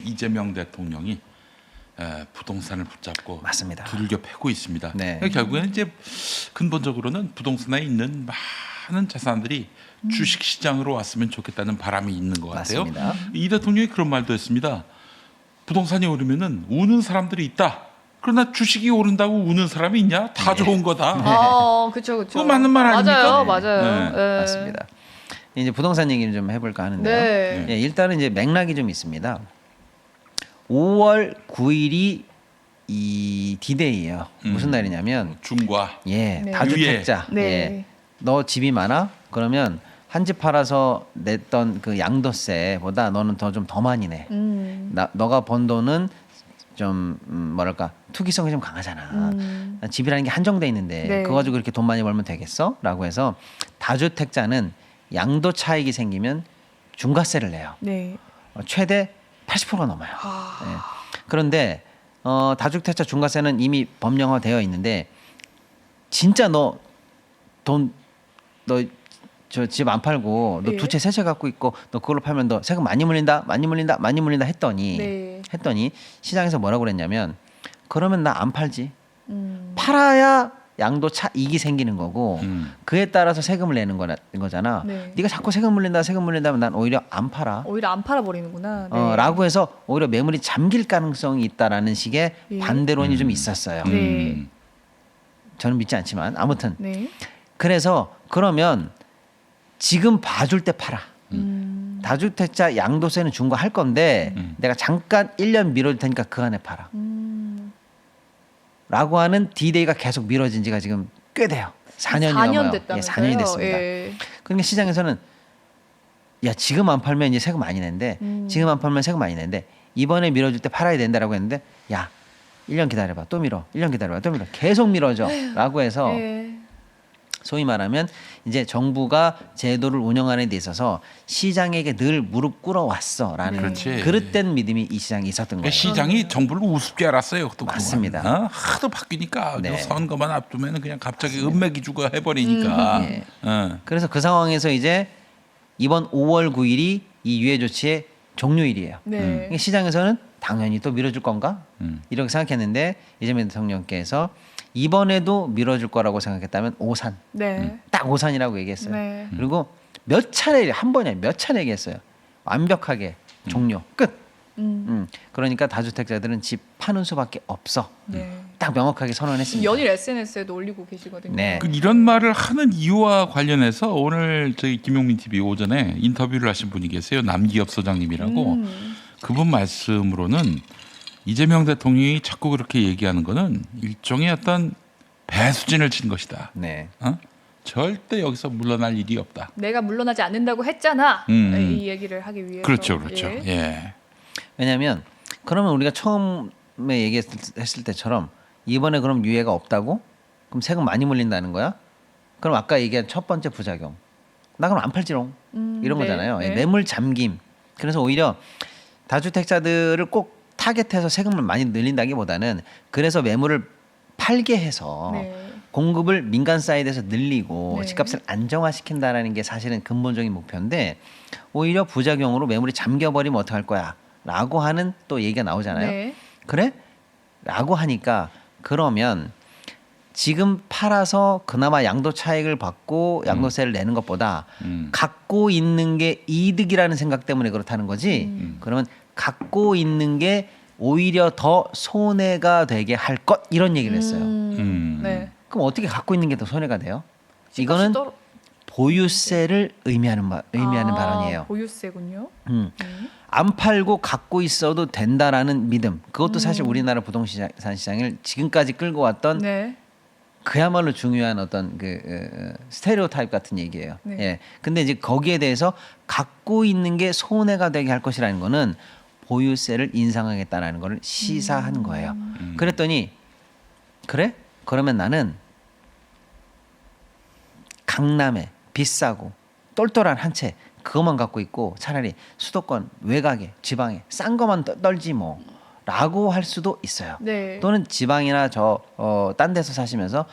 이재명 대통령이 부동산을 붙잡고 맞습니다. 두들겨 패고 있습니다. 네. 결국에는 이제 근본적으로는 부동산에 있는 많은 자산들이 주식 시장으로 왔으면 좋겠다는 바람이 있는 것 같아요. 맞습니다. 이 대통령이 그런 말도 했습니다. 부동산이 오르면은 우는 사람들이 있다. 그러나 주식이 오른다고 우는 사람이 있냐? 다 좋은 거다. 그렇죠. 그거 맞는 말 아닙니까? 맞아요. 네. 맞습니다. 이제 부동산 얘기를 좀 해볼까 하는데요. 네. 예, 일단은 이제 맥락이 좀 있습니다. 5월 9일이 이 디데이예요. 무슨 날이냐면 중과 예, 네. 다주택자. 네. 예, 너 집이 많아? 그러면 한 집 팔아서 냈던 그 양도세보다 너는 좀 더 많이 내. 너가 번 돈은 좀 뭐랄까 투기성이 좀 강하잖아. 집이라는 게 한정돼 있는데 네. 그거 가지고 그렇게 돈 많이 벌면 되겠어?라고 해서 다주택자는 양도 차익이 생기면 중과세를 내요. 네. 최대 80%가 넘어요. 아. 예. 그런데 다주택자 중과세는 이미 법령화되어 있는데 진짜 너 저 집 안 팔고 너 예. 두 채 세 채 갖고 있고 너 그걸로 팔면 너 세금 많이 물린다 했더니 네. 시장에서 뭐라고 그랬냐면 그러면 나 안 팔지. 음. 팔아야 양도 차익이 생기는 거고 그에 따라서 세금을 내는 거잖아. 네. 네가 자꾸 세금 물린다면 난 오히려 안 팔아. 오히려 안 팔아 버리는구나. 네. 라고 해서 오히려 매물이 잠길 가능성이 있다라는 식의 예. 반대론이 좀 있었어요. 네. 저는 믿지 않지만 아무튼 네. 그래서 그러면 지금 봐줄 때 팔아. 다주택자 양도세는 중과할 건데 내가 잠깐 1년 미뤄줄 테니까 그 안에 팔아. 라고 하는 디데이가 계속 미뤄진 지가 지금 꽤 돼요. 4년이 4년 넘어요. 됐다면서요? 4년이 됐습니다. 예. 그러니까 시장에서는 야 지금 안 팔면 이제 세금 많이 낸대. 지금 안 팔면 세금 많이 낸대. 이번에 밀어줄 때 팔아야 된다라고 했는데 야 1년 기다려봐 또 밀어. 1년 기다려봐 또 밀어. 계속 밀어줘. 라고 해서 예. 소위 말하면 이제 정부가 제도를 운영하는 데 있어서 시장에게 늘 무릎 꿇어왔어라는 그렇지. 그릇된 믿음이 이 시장에 있었던 거예요. 시장이 정부를 우습게 알았어요. 또 맞습니다. 그동안. 하도 바뀌니까 네. 선거만 앞두면 그냥 갑자기 은매기주가 해버리니까. 예. 그래서 그 상황에서 이제 이번 5월 9일이 이 유예 조치의 종료일이에요. 네. 그러니까 시장에서는 당연히 또 밀어줄 건가? 이렇게 생각했는데 이재명 대통령께서 이번에도 밀어줄 거라고 생각했다면 오산. 네. 딱 오산이라고 얘기했어요. 네. 그리고 몇 차례 한 번에 몇 차례 얘기했어요. 완벽하게 종료 끝. 그러니까 다주택자들은 집 파는 수밖에 없어. 네. 딱 명확하게 선언했습니다. 연일 SNS에도 올리고 계시거든요. 네. 그 이런 말을 하는 이유와 관련해서 오늘 저희 김용민 TV 오전에 인터뷰를 하신 분이 계세요. 남기엽 소장님이라고. 그분 말씀으로는 이재명 대통령이 자꾸 그렇게 얘기하는 거는 일종의 어떤 배수진을 친 것이다. 네. 절대 여기서 물러날 일이 없다. 내가 물러나지 않는다고 했잖아. 이 얘기를 하기 위해서. 그렇죠. 예. 예. 왜냐하면 그러면 우리가 처음에 얘기했을 때처럼 이번에 그럼 유예가 없다고? 그럼 세금 많이 물린다는 거야? 그럼 아까 얘기한 첫 번째 부작용. 나 그럼 안 팔지롱. 이런 네, 거잖아요. 네. 매물 잠김. 그래서 오히려 다주택자들을 꼭 타겟해서 세금을 많이 늘린다기보다는 그래서 매물을 팔게 해서 네. 공급을 민간 사이드에서 늘리고 네. 집값을 안정화시킨다라는 게 사실은 근본적인 목표인데 오히려 부작용으로 매물이 잠겨버리면 어떡할 거야 라고 하는 또 얘기가 나오잖아요. 네. 그래? 라고 하니까 그러면 지금 팔아서 그나마 양도 차익을 받고 양도세를 내는 것보다 갖고 있는 게 이득이라는 생각 때문에 그렇다는 거지. 그러면 갖고 있는 게 오히려 더 손해가 되게 할 것 이런 얘기를 했어요. 네. 그럼 어떻게 갖고 있는 게 더 손해가 돼요? 집값이 이거는 떨어- 보유세를 의미하는 발언이에요. 보유세군요. 안 팔고 갖고 있어도 된다라는 믿음. 그것도 사실 우리나라 부동산 시장을 지금까지 끌고 왔던 네. 그야말로 중요한 어떤 스테레오타입 같은 얘기예요. 네. 예. 근데 이제 거기에 대해서 갖고 있는 게 손해가 되게 할 것이라는 거는 보유세를 인상하겠다라는 거를 시사한 거예요. 그랬더니 그래? 그러면 나는 강남에 비싸고 똘똘한 한 채 그것만 갖고 있고 차라리 수도권 외곽에 지방에 싼 것만 떨지 뭐 라고 할 수도 있어요. 네. 또는 지방이나 딴 데서 사시면서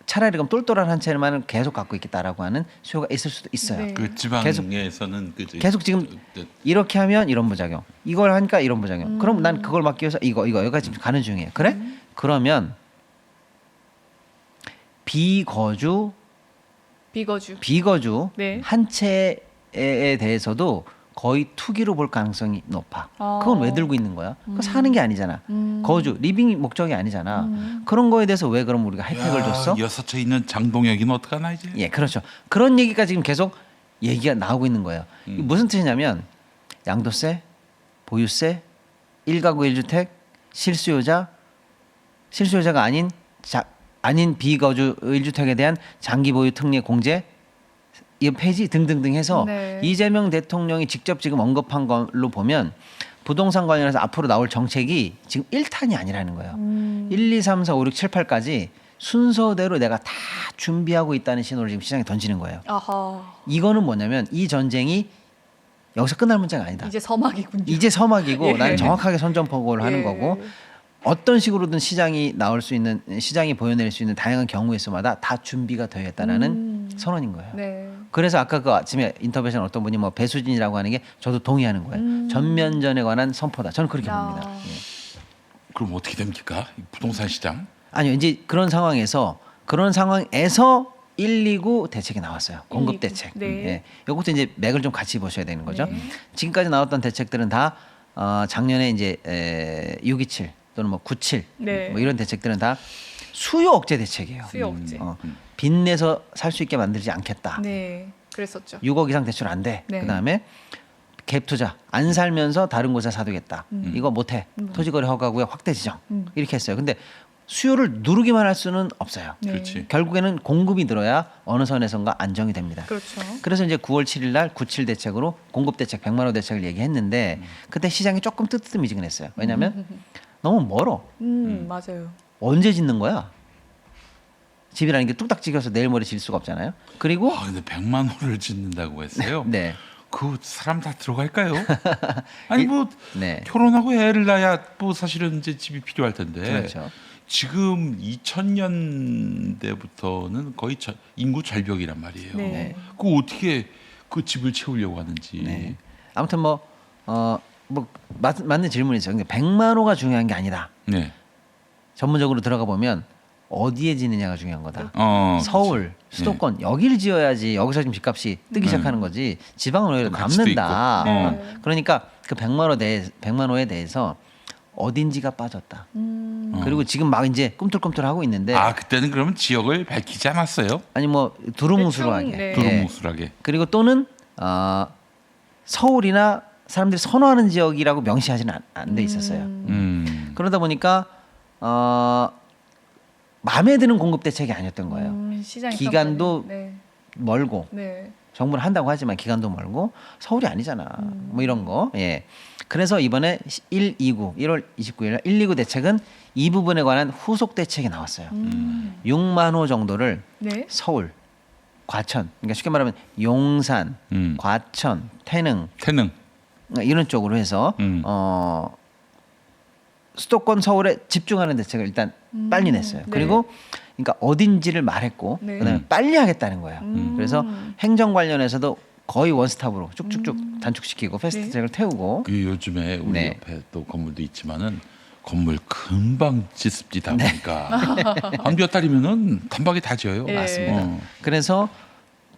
차라리 그럼 똘똘한 한 채만 계속 갖고 있겠다라고 하는 수요가 있을 수도 있어요. 네. 그 지방에서는 계속 지금 이렇게 하면 이런 부작용, 이걸 하니까 이런 부작용. 그럼 난 그걸 막기 위해서 이거가 지금 가는 중이에요. 그래? 그러면 비거주 네. 한 채에 대해서도 거의 투기로 볼 가능성이 높아. 그건 왜 들고 있는 거야? 그거 사는 게 아니잖아. 거주, 리빙 목적이 아니잖아. 그런 거에 대해서 왜 그럼 우리가 혜택을 줬어? 6채 있는 장동혁이는 어떡하나 이제. 예, 그렇죠. 그런 얘기가 지금 계속 얘기가 나오고 있는 거예요. 이게 무슨 뜻이냐면 양도세, 보유세, 1가구 1주택, 실수요자가 아닌 비거주 1주택에 대한 장기 보유 특례 공제 이 폐지 등등등 해서 네. 이재명 대통령이 직접 지금 언급한 걸로 보면 부동산 관련해서 앞으로 나올 정책이 지금 1탄이 아니라는 거예요. 1, 2, 3, 4, 5, 6, 7, 8까지 순서대로 내가 다 준비하고 있다는 신호를 지금 시장에 던지는 거예요. 아하. 이거는 뭐냐면 이 전쟁이 여기서 끝날 문제가 아니다. 이제 서막이군요. 이제 서막이고 예. 나는 정확하게 선전포고를 하는 예. 거고 어떤 식으로든 시장이 보여낼 수 있는 다양한 경우에서마다 다 준비가 되어 있다는 선언인 거예요. 네. 그래서 아까 그 아침에 인터뷰에서 어떤 분이 뭐 배수진이라고 하는 게 저도 동의하는 거예요. 전면전에 관한 선포다. 저는 그렇게 아. 봅니다. 예. 그럼 어떻게 됩니까? 이 부동산 시장? 아니요, 이제 그런 상황에서 129 대책이 나왔어요. 공급 129. 대책. 네. 예. 이것도 이제 맥을 좀 같이 보셔야 되는 거죠. 네. 지금까지 나왔던 대책들은 다 작년에 이제 627 또는 뭐 97 네. 뭐 이런 대책들은 다 수요 억제 대책이에요. 수요 억제. 빚내서 살 수 있게 만들지 않겠다. 네. 그랬었죠. 6억 이상 대출 안 돼. 네. 그다음에 갭 투자 안 살면서 다른 곳에 사두겠다. 이거 못해. 토지거래 허가구역 확대 지정 이렇게 했어요. 근데 수요를 누르기만 할 수는 없어요. 네. 그렇지. 결국에는 공급이 늘어야 어느 선에선가 안정이 됩니다. 그렇죠. 그래서 이제 9월 7일 날 97 대책으로 공급 대책 100만 원 대책을 얘기했는데 그때 시장이 조금 뜨뜻미지근했어요. 왜냐하면 너무 멀어. 맞아요. 언제 짓는 거야? 집이라는 게 뚝딱 찍어서 내일 모레 질 수가 없잖아요. 그리고 근데 100만 원을 짓는다고 했어요. 네. 그 사람 다 들어갈까요? 아니 뭐 네. 결혼하고 애를 낳아야 뭐 사실은 이제 집이 필요할 텐데. 그렇죠. 지금 2000년대부터는 거의 인구 절벽이란 말이에요. 네. 그 어떻게 그 집을 채우려고 하는지. 네. 아무튼 맞는 질문이죠. 근데 100만 호가 중요한 게 아니다. 네. 전문적으로 들어가 보면 어디에 지느냐가 중요한 거다. 서울, 그렇지. 수도권 여기를 지어야지 여기서 지금 집값이 뜨기 시작하는 거지. 지방은 오히려 가치도 남는다. 있고. 네. 그러니까 그 100만 호에 대해서 어딘지가 빠졌다. 그리고 지금 막 이제 꿈틀꿈틀 하고 있는데 그때는 그러면 지역을 밝히지 않았어요? 아니 뭐 두루뭉술하게. 대충, 네. 두루뭉술하게. 그리고 또는 서울이나 사람들이 선호하는 지역이라고 명시하지는 안 돼 있었어요. 그러다 보니까 마음에 드는 공급 대책이 아니었던 거예요. 시장 기간도 네. 멀고 네. 정부는 한다고 하지만 기간도 멀고 서울이 아니잖아. 뭐 이런 거. 예. 그래서 이번에 1월 29일 날 129 대책은 이 부분에 관한 후속 대책이 나왔어요. 6만 호 정도를 네. 서울, 과천, 그러니까 쉽게 말하면 용산, 과천, 태능 이런 쪽으로 해서 수도권 서울에 집중하는 대책을 일단 빨리 냈어요. 네. 그리고 그러니까 어딘지를 말했고 네. 그다음에 빨리 하겠다는 거예요. 그래서 행정 관련해서도 거의 원스톱으로 쭉쭉쭉 단축시키고 패스트트랙을 태우고 그 요즘에 우리 네. 옆에 또 건물도 있지만은 건물 금방 짓습니다 네. 보니까 한 몇 달이면은 단박에 다 지어요. 예. 맞습니다. 그래서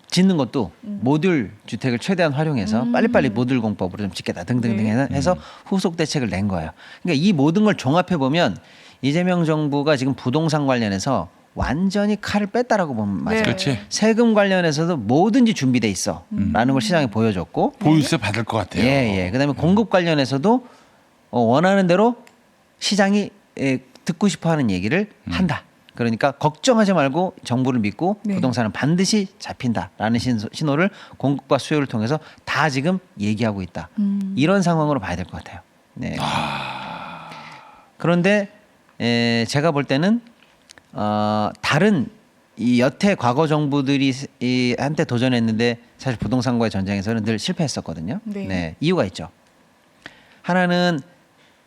짓는 것도 모듈 주택을 최대한 활용해서 빨리빨리 모듈 공법으로 좀 짓겠다 등등등 네. 해서 후속 대책을 낸 거예요. 그러니까 이 모든 걸 종합해 보면 이재명 정부가 지금 부동산 관련해서 완전히 칼을 뺐다라고 보면 맞아요. 네. 그렇지. 세금 관련해서도 뭐든지 준비돼 있어라는 걸 시장에 보여줬고 보유세 받을 것 같아요. 예. 그다음에 공급 관련해서도 원하는 대로 시장이 듣고 싶어하는 얘기를 한다. 그러니까 걱정하지 말고 정부를 믿고 네. 부동산은 반드시 잡힌다라는 신호를 공급과 수요를 통해서 다 지금 얘기하고 있다. 이런 상황으로 봐야 될 것 같아요. 네. 그런데 제가 볼 때는 다른 이 여태 과거 정부들이 한때 도전했는데 사실 부동산과의 전쟁에서는 늘 실패했었거든요. 네. 이유가 있죠. 하나는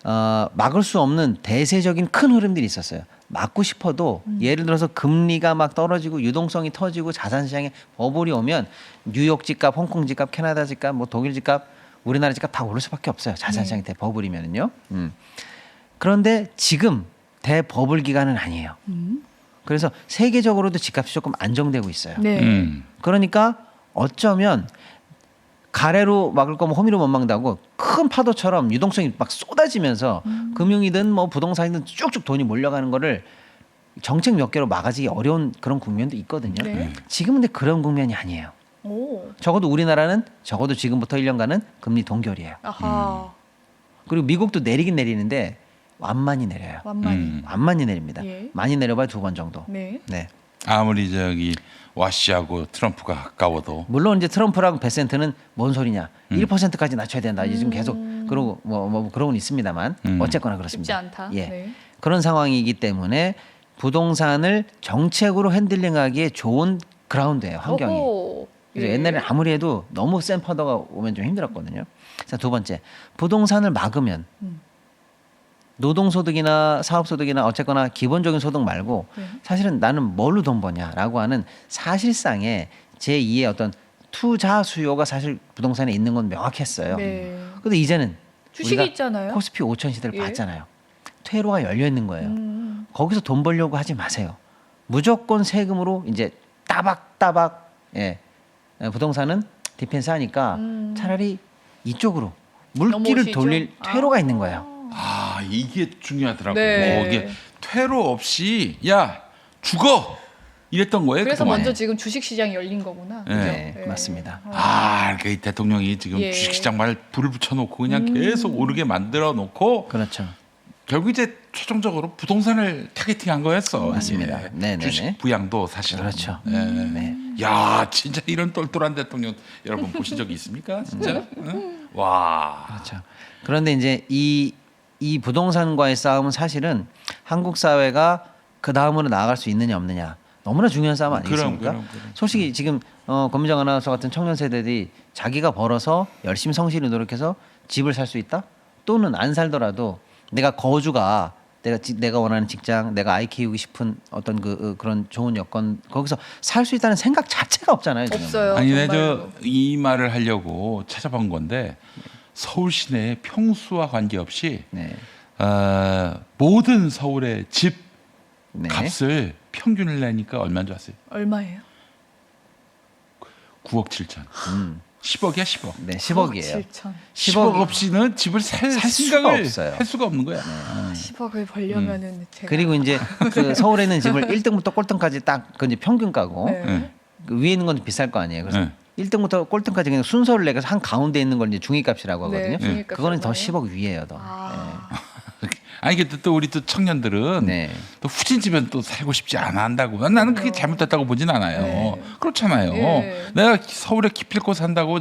막을 수 없는 대세적인 큰 흐름들이 있었어요. 막고 싶어도 예를 들어서 금리가 막 떨어지고 유동성이 터지고 자산시장에 버블이 오면 뉴욕 집값, 홍콩 집값, 캐나다 집값, 뭐 독일 집값, 우리나라 집값 다 오를 수밖에 없어요. 자산시장이 대버블이면은요. 그런데 지금 대버블 기간은 아니에요. 그래서 세계적으로도 집값이 조금 안정되고 있어요. 네. 그러니까 어쩌면 가래로 막을 거면 호미로 못 막는다고 큰 파도처럼 유동성이 막 쏟아지면서 금융이든 뭐 부동산이든 쭉쭉 돈이 몰려가는 거를 정책 몇 개로 막아지기 어려운 그런 국면도 있거든요. 네. 지금은 근데 그런 국면이 아니에요. 오. 적어도 우리나라는 적어도 지금부터 1년간은 금리 동결이에요. 아하. 그리고 미국도 내리긴 내리는데 완만히 내려요. 완만히. 완만히 내립니다. 예. 많이 내려봐야 2번 정도. 네. 네. 아무리 저기 와시하고 트럼프가 가까워도 물론 이제 트럼프랑 베센트는 뭔 소리냐 1%까지 낮춰야 된다. 요즘 계속 그러고 뭐 그러고는 있습니다만 어쨌거나 그렇습니다. 쉽지 않다. 예. 네. 그런 상황이기 때문에 부동산을 정책으로 핸들링하기에 좋은 그라운드예요. 환경이. 오호. 그래서 예. 옛날에 아무리 해도 너무 센 파도가 오면 좀 힘들었거든요. 자, 두 번째. 부동산을 막으면 노동소득이나 사업소득이나 어쨌거나 기본적인 소득 말고 네. 사실은 나는 뭘로 돈 버냐라고 하는 사실상의 제2의 어떤 투자 수요가 사실 부동산에 있는 건 명확했어요. 네. 근데 이제는 주식이 우리가 있잖아요. 코스피 5천 시대를 예. 봤잖아요. 퇴로가 열려 있는 거예요. 거기서 돈 벌려고 하지 마세요. 무조건 세금으로 이제 따박따박 부동산은 디펜스 하니까 차라리 이쪽으로 물기를 넘어오시죠? 돌릴 퇴로가 있는 거예요. 아 이게 중요하더라고. 네. 이게 퇴로 없이 야 죽어 이랬던 거예요. 그래서 그동안에. 먼저 지금 주식 시장이 열린 거구나. 네. 그죠? 맞습니다. 아, 그 대통령이 지금 예. 주식시장 말 불을 붙여놓고 그냥 계속 오르게 만들어 놓고 그렇죠. 결국 이제 최종적으로 부동산을 타겟팅한 거였어. 맞습니다. 예. 네네네. 주식 부양도 사실은. 그렇죠. 예. 네. 야, 진짜 이런 똘똘한 대통령 여러분 보신 적이 있습니까? 진짜? 응? 와. 그렇죠. 그런데 이제 이 부동산과의 싸움은 사실은 한국 사회가 그 다음으로 나아갈 수 있느냐 없느냐 너무나 중요한 싸움 아니겠습니까? 그럼. 솔직히 지금 권민정 아나운서 같은 청년 세대들이 자기가 벌어서 열심히 성실히 노력해서 집을 살 수 있다? 또는 안 살더라도 내가 거주가 내가 원하는 직장, 내가 아이 키우고 싶은 어떤 그런 좋은 여건 거기서 살 수 있다는 생각 자체가 없잖아요. 지금. 없어요. 아니, 내 정말로. 저 이 말을 하려고 찾아본 건데 서울 시내 평수와 관계없이 네. 모든 서울의 집 네. 값을 평균을 내니까 얼마인 줄 아세요? 얼마예요? 9억 7천. 10억이야 10억. 네, 10억이에요. 7천. 10억 없이는 집을 살 살 생각을 수가 없어요. 할 수가 없는 거야. 10억을 벌려면은 제가 그리고 이제 그 서울에 있는 집을 1등부터 꼴등까지 딱 그 이제 평균 가고 네. 네. 그 위에 있는 건 비쌀 거 아니에요. 그래서 네. 1등부터 꼴등까지 그냥 순서를 내서 한 가운데 있는 걸 이제 중위값이라고 하거든요. 네, 중위값 그거는 더 얼마예요? 10억 위에요, 더. 아. 아니 근데 또 우리 또 청년들은 네. 또 후진 집엔 또 살고 싶지 않아 한다고. 나는 그게 잘못됐다고 보진 않아요. 네. 그렇잖아요. 네. 내가 서울에 기필코 산다고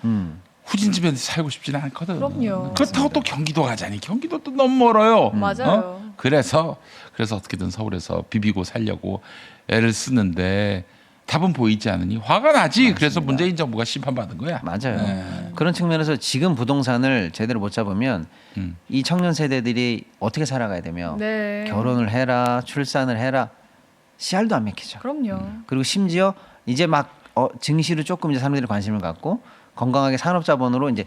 음. 후진 집에 살고 싶지는 않거든. 그럼요. 그렇다고 또 경기도 가자니 경기도 또 너무 멀어요. 맞아요. 그래서 어떻게든 서울에서 비비고 살려고 애를 쓰는데 답은 보이지 않으니 화가 나지. 그래서 문재인 정부가 심판받은 거야. 맞아요. 네. 그런 측면에서 지금 부동산을 제대로 못 잡으면 음. 이 청년 세대들이 어떻게 살아가야 되며 네. 결혼을 해라, 출산을 해라, 씨알도 안 맥히죠. 그럼요. 그리고 심지어 이제 막 증시로 조금 이제 사람들이 관심을 갖고 건강하게 산업자본으로 이제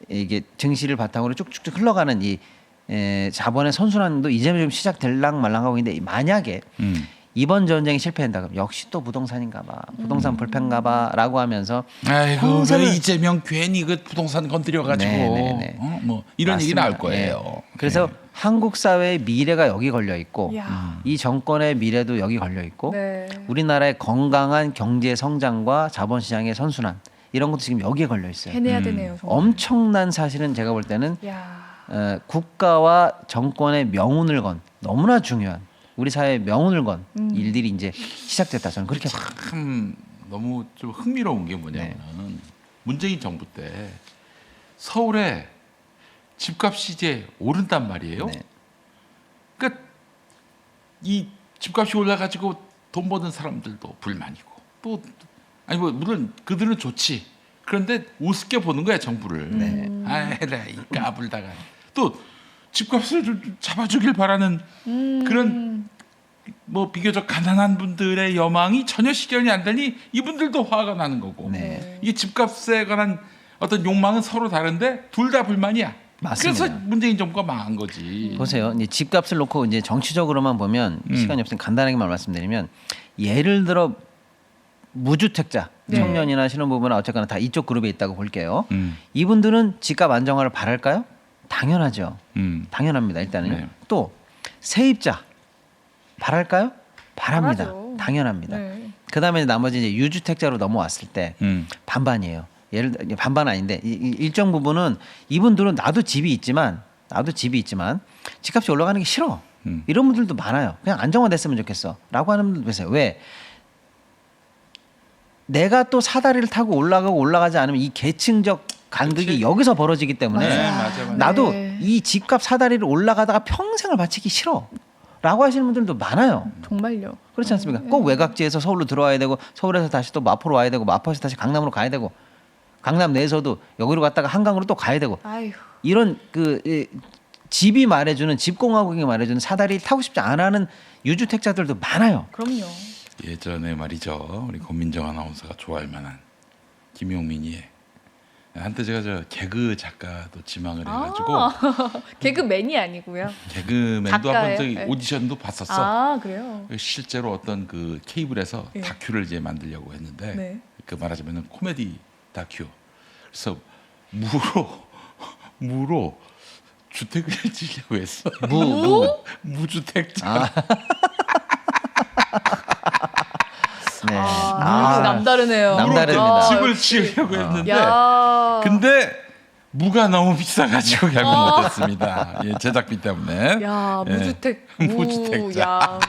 이게 증시를 바탕으로 쭉쭉쭉 흘러가는 이 자본의 선순환도 이제 좀 시작될랑 말랑하고 있는데 만약에 이번 전쟁이 실패한다 그럼 역시 또 부동산인가봐, 부동산 불패인가봐라고 하면서 아이고 평생을- 그 이재명 괜히 그 부동산 건드려가지고 네. 뭐 이런 얘기 맞습니다. 나올 거예요. 예. 그래서 한국 사회의 미래가 여기 걸려 있고 이야. 이 정권의 미래도 여기 걸려 있고 네. 우리나라의 건강한 경제 성장과 자본시장의 선순환 이런 것도 지금 여기에 걸려 있어요. 해내야 되네요. 정말. 엄청난 사실은 제가 볼 때는 야. 국가와 정권의 명운을 건 너무나 중요한 우리 사회의 명운을 건 일들이 이제 시작됐다 저는 그렇게 봐요. 참 너무 좀 흥미로운 게 뭐냐면 문재인 정부 때 서울에 집값이 이제 오른단 말이에요. 네. 그러니까 이 집값이 올라가지고 돈 버는 사람들도 불만이고 또 아니 뭐 물론 그들은 좋지. 그런데 우습게 보는 거야 정부를. 네. 아이 이 까불다가 또 집값을 좀 잡아주길 바라는 그런 뭐 비교적 가난한 분들의 여망이 전혀 실현이 안 되니 이분들도 화가 나는 거고 네. 이게 집값에 관한 어떤 욕망은 서로 다른데 둘 다 불만이야. 맞습니다. 그래서 문재인 정부가 망한 거지. 보세요. 이제 집값을 놓고 이제 정치적으로만 보면 시간이 없으니 간단하게만 말씀드리면 예를 들어 무주택자 네. 청년이나 신혼부부나 어쨌거나 다 이쪽 그룹에 있다고 볼게요. 음. 이분들은 집값 안정화를 바랄까요? 당연하죠. 당연합니다. 일단은요. 네. 또 세입자 바랄까요? 바랍니다. 바라죠. 당연합니다. 네. 그다음에 나머지 이제 유주택자로 넘어왔을 때 반반이에요. 예를 들어 반반 아닌데 일정 부분은 이분들은 나도 집이 있지만 집값이 올라가는 게 싫어. 이런 분들도 많아요. 그냥 안정화됐으면 좋겠어라고 하는 분들도 계세요. 왜? 내가 또 사다리를 타고 올라가고 올라가지 않으면 이 계층적 간극이 그치. 여기서 벌어지기 때문에 네, 맞아. 나도 네. 이 집값 사다리를 올라가다가 평생을 바치기 싫어라고 하시는 분들도 많아요. 정말요. 그렇지 않습니까? 꼭 외곽지에서 서울로 들어와야 되고 서울에서 다시 또 마포로 와야 되고 마포에서 다시 강남으로 가야 되고 강남 내에서도 여기로 갔다가 한강으로 또 가야 되고 아유. 이런 집이 말해주는 집공화국이 말해주는 사다리 타고 싶지 않아 하는 유주택자들도 많아요. 그럼요. 예전에 말이죠. 우리 권민정 아나운서가 좋아할 만한 김용민이 한때 제가 저 개그 작가도 지망을 해가지고 개그맨이 아니고요. 개그맨도 작가예요? 한번 저기 네. 오디션도 봤었어. 아 그래요. 실제로 어떤 그 케이블에서 예. 다큐를 이제 만들려고 했는데 네. 그 말하자면은 코미디 다큐. 그래서 무로 주택을 지려고 했어. 무주택자. 네. 아, 남다르네요. 남다릅니다. 집을 역시. 지으려고 했는데 야. 근데 무가 너무 비싸가지고 결국 못했습니다. 예, 제작비 때문에. 야 예. 무주택 무주택자. 야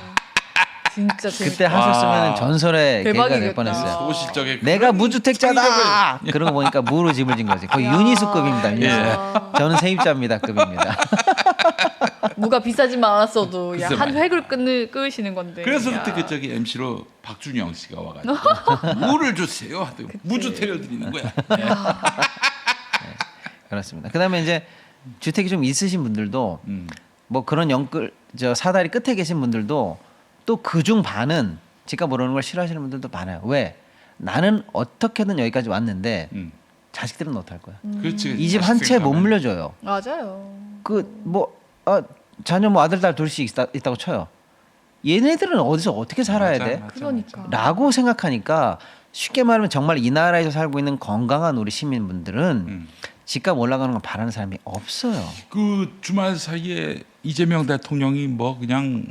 진짜 재밌다. 그때 하셨으면 와. 전설의 개가 될 대박이겠다. 뻔했어요. 소실적에 내가 그런 무주택자다. 그러고 보니까 무로 집을 진 거지. 거의 야. 유니수급입니다. 유니수. 예. 저는 세입자입니다. 급입니다. 무가 비싸지만 않았어도 야, 글쎄 한 말이야. 획을 끄시는 건데. 그래서 야. 그때 그 저기 MC로 박준영 씨가 와가지고 무를 주세요. 하더니 무주택을 드리는 거야. 그렇습니다. 그다음에 이제 주택이 좀 있으신 분들도 뭐 그런 사다리 끝에 계신 분들도 또 그중 반은 집값 오르는 걸 싫어하시는 분들도 많아요. 왜? 나는 어떻게든 여기까지 왔는데 자식들은 못할 거야. 그렇지. 이 집 한 채 못 물려줘요. 맞아요. 자녀 뭐 아들 딸 둘씩 있다고 쳐요. 얘네들은 어디서 어떻게 살아야 돼? 그러니까. 라고 생각하니까 쉽게 말하면 정말 이 나라에서 살고 있는 건강한 우리 시민분들은 집값 올라가는 걸 바라는 사람이 없어요. 그 주말 사이에 이재명 대통령이 뭐 그냥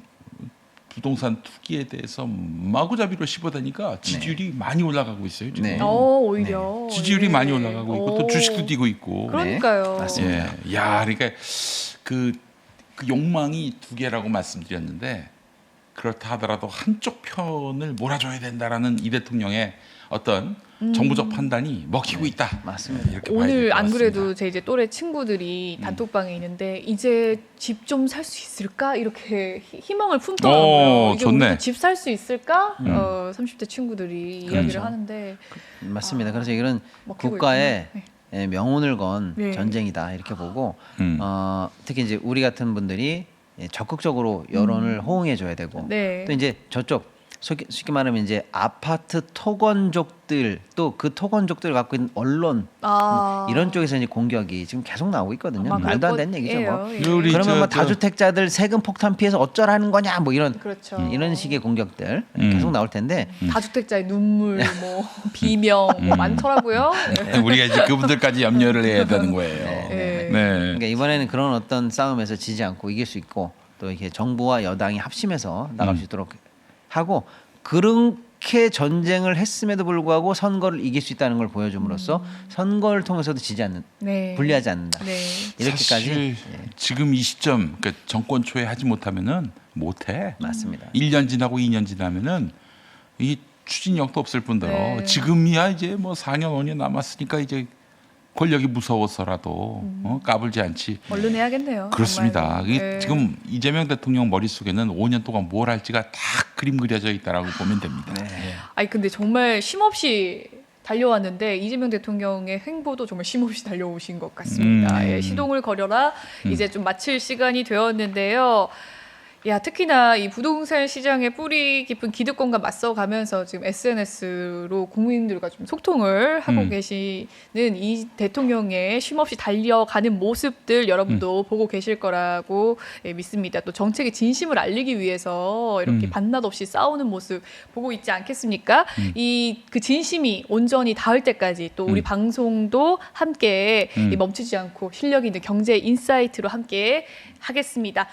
부동산 투기에 대해서 마구잡이로 씹어대니까 지지율이 많이 올라가고 있어요. 지금. 네. 오히려 지지율이 예. 많이 올라가고 있고 또 오. 주식도 뛰고 있고. 그러니까요. 맞습니다. 예. 야, 그러니까 그 욕망이 두 개라고 말씀드렸는데 그렇다 하더라도 한쪽 편을 몰아줘야 된다라는 이 대통령의 어떤 정부적 판단이 먹히고 있다. 맞습니다. 이렇게 봐야 될것 오늘 안 같습니다. 그래도 제 이제 또래 친구들이 단톡방에 있는데 이제 집 좀 살 수 있을까 이렇게 희망을 품더라고요. 이제 좋네. 우리도 집 살 수 있을까? 30대 친구들이 이야기를 그렇죠. 하는데 맞습니다. 그래서 이런 먹히고 국가의 있구나. 명운을 건 네. 전쟁이다 이렇게 보고 음. 특히 이제 우리 같은 분들이 적극적으로 여론을 호응해 줘야 되고 네. 또 이제 저쪽 쉽게 말하면 이제 아파트 토건족들 또 그 토건족들 갖고 있는 언론 이런 쪽에서 이제 공격이 지금 계속 나오고 있거든요. 아마 말도 안 그럴 되는 얘기죠. 뭐. 거예요. 예. 우리 그러면 뭐 저- 다주택자들 세금 폭탄 피해서 어쩌라는 거냐 뭐 이런 그렇죠. 이런 식의 공격들 계속 나올 텐데 다주택자의 눈물, 뭐 비명 뭐 많더라고요. 네. 우리가 이제 그분들까지 염려를 해야 되는 거예요. 네. 그러니까 이번에는 그런 어떤 싸움에서 지지 않고 이길 수 있고 또 이렇게 정부와 여당이 합심해서 나갈 수 있도록 하고 그렇게 전쟁을 했음에도 불구하고 선거를 이길 수 있다는 걸 보여줌으로써 선거를 통해서도 지지 않는 네. 불리하지 않는다. 네. 이렇게까지 사실 지금 이 시점 그러니까 정권 초에 하지 못하면은 못해. 맞습니다. 1년 지나고 2년 지나면은 이 추진력도 없을 뿐더러 네. 지금이야 이제 뭐 4년 5년 남았으니까 이제 권력이 무서워서라도 까불지 않지. 얼른 해야겠네요. 그렇습니다. 정말. 이게 네. 지금 이재명 대통령 머릿속에는 5년 동안 뭘 할지가 다 그림 그려져 있다라고 보면 됩니다. 네. 아니 근데 정말 쉼없이 달려왔는데 이재명 대통령의 행보도 정말 쉼없이 달려오신 것 같습니다. 예, 시동을 걸어라 이제 좀 마칠 시간이 되었는데요. 야, 특히나 이 부동산 시장의 뿌리 깊은 기득권과 맞서가면서 지금 SNS로 국민들과 좀 소통을 하고 계시는 이 대통령의 쉼없이 달려가는 모습들 여러분도 보고 계실 거라고 믿습니다. 또 정책의 진심을 알리기 위해서 이렇게 반낮 없이 싸우는 모습 보고 있지 않겠습니까? 이 그 진심이 온전히 닿을 때까지 또 우리 방송도 함께 이 멈추지 않고 실력 있는 경제 인사이트로 함께 하겠습니다.